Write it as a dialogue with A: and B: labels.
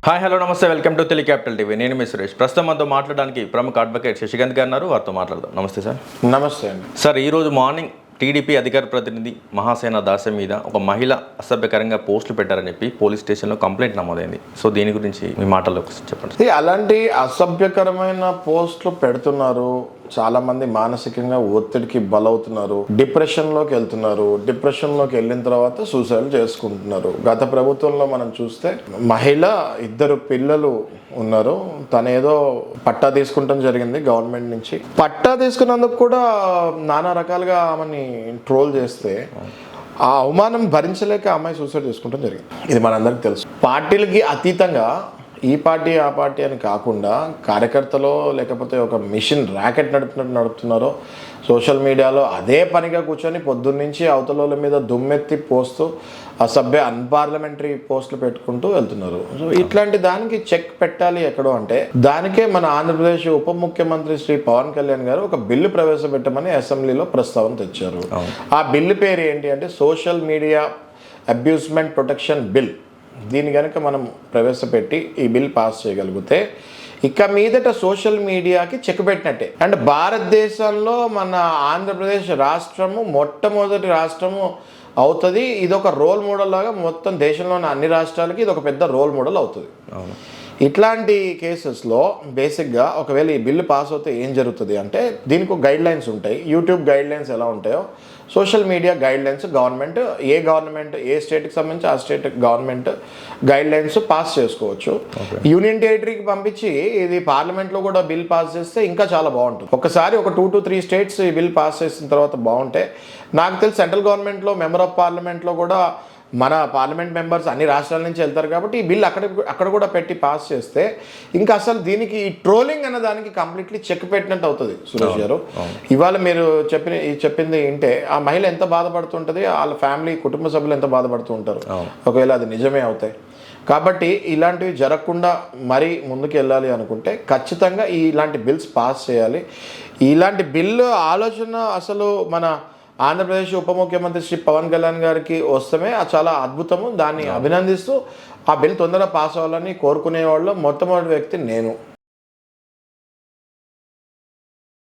A: Hi hello నమస్తే welcome to Telugu capital TV. నేను మీ సురేష్. ప్రస్తుతం మనతో మాట్లాడడానికి ప్రముఖ అడ్వకేట్ శశికాంత్ గారు ఉన్నారు. వారితో మాట్లాడదాం. నమస్తే సార్.
B: నమస్తే అండి.
A: సార్, ఈరోజు మార్నింగ్ టీడీపీ అధికార ప్రతినిధి మహాసేన దాస మీద ఒక మహిళ అసభ్యకరంగా పోస్టులు పెట్టారని చెప్పి పోలీస్ స్టేషన్లో కంప్లైంట్ నమోదైంది. సో దీని గురించి మీ మాటల్లో చెప్పండి.
B: అలాంటి అసభ్యకరమైన పోస్టులు పెడుతున్నారు. చాలా మంది మానసికంగా ఒత్తిడికి బలవుతున్నారు, డిప్రెషన్లోకి వెళ్తున్నారు. డిప్రెషన్లోకి వెళ్ళిన తర్వాత సూసైడ్ చేసుకుంటున్నారు. గత ప్రభుత్వంలో మనం చూస్తే మహిళ 2 పిల్లలు ఉన్నారు. తనేదో పట్టా తీసుకుంటాం జరిగింది గవర్నమెంట్ నుంచి. పట్టా తీసుకున్నందుకు కూడా నానా రకాలుగా ఆమెని ట్రోల్ చేస్తే ఆ అవమానం భరించలేక అమ్మాయి సూసైడ్ చేసుకుంటాం జరిగింది. ఇది మనందరికీ తెలుసు. పార్టీలకి అతీతంగా ఈ పార్టీ ఆ పార్టీ అని కాకుండా కార్యకర్తలో లేకపోతే ఒక మిషన్ ర్యాకెట్ నడుపుతున్నారో సోషల్ మీడియాలో అదే పనిగా కూర్చొని పొద్దున్నుంచి అవతల మీద దుమ్మెత్తి పోస్తూ అసభ్య అన్పార్లమెంటరీ పోస్టులు పెట్టుకుంటూ వెళ్తున్నారు. సో ఇట్లాంటి దానికి చెక్ పెట్టాలి ఎక్కడో అంటే దానికే మన ఆంధ్రప్రదేశ్ ఉప ముఖ్యమంత్రి శ్రీ పవన్ కళ్యాణ్ గారు ఒక బిల్లు ప్రవేశపెట్టమని అసెంబ్లీలో ప్రస్తావన తెచ్చారు. ఆ బిల్లు పేరు ఏంటి అంటే సోషల్ మీడియా అబ్యూస్మెంట్ ప్రొటెక్షన్ బిల్. దీన్ని కనుక మనం ప్రవేశపెట్టి ఈ బిల్ పాస్ చేయగలిగితే ఇక మీదట సోషల్ మీడియాకి చెక్ పెట్టినట్టే. అండ్ భారతదేశంలో మన ఆంధ్రప్రదేశ్ రాష్ట్రము మొట్టమొదటి రాష్ట్రము అవుతుంది. ఇది ఒక రోల్ మోడల్ లాగా మొత్తం దేశంలోని అన్ని రాష్ట్రాలకి ఇది ఒక పెద్ద రోల్ మోడల్ అవుతుంది. ఇట్లాంటి కేసెస్లో బేసిక్గా ఒకవేళ ఈ బిల్లు పాస్ అవుతే ఏం జరుగుతుంది అంటే దీనికి ఒక గైడ్ లైన్స్ ఉంటాయి. యూట్యూబ్ గైడ్ లైన్స్ ఎలా ఉంటాయో social media guide lines government ఏ స్టేట్కి సంబంధించి ఆ state government guide lines pass చేసుకోవచ్చు. యూనియన్ టెరిటరీకి పంపించి ఇది పార్లమెంట్లో కూడా బిల్ పాస్ చేస్తే ఇంకా చాలా బాగుంటుంది. ఒకసారి ఒక 2 to 3 స్టేట్స్ ఈ బిల్ పాస్ చేసిన తర్వాత బాగుంటే నాకు తెలిసి సెంట్రల్ గవర్నమెంట్లో మెంబర్ ఆఫ్ పార్లమెంట్లో కూడా మన పార్లమెంట్ మెంబర్స్ అన్ని రాష్ట్రాల నుంచి వెళ్తారు కాబట్టి ఈ బిల్ అక్కడ కూడా పెట్టి పాస్ చేస్తే ఇంకా అసలు దీనికి ఈ ట్రోలింగ్ అన్న దానికి కంప్లీట్లీ చెక్ పెట్టినట్టు అవుతుంది. సురేష్ గారు, ఇవాళ మీరు చెప్పింది వింటే ఆ మహిళ ఎంత బాధపడుతుంటుంది, వాళ్ళ ఫ్యామిలీ కుటుంబ సభ్యులు ఎంత బాధపడుతూ ఉంటారు ఒకవేళ అది నిజమే అవుతాయి. కాబట్టి ఇలాంటివి జరగకుండా మరీ ముందుకు వెళ్ళాలి అనుకుంటే ఖచ్చితంగా ఇలాంటి బిల్స్ పాస్ చేయాలి. ఇలాంటి బిల్లు ఆలోచన అసలు మన ఆంధ్రప్రదేశ్ ఉప ముఖ్యమంత్రి శ్రీ పవన్ కళ్యాణ్ గారికి వస్తమే చాలా అద్భుతము. దాన్ని అభినందిస్తూ ఆ బిల్ తొందరగా పాస్ అవ్వాలని కోరుకునే వాళ్ళు మొట్టమొదటి వ్యక్తి నేను.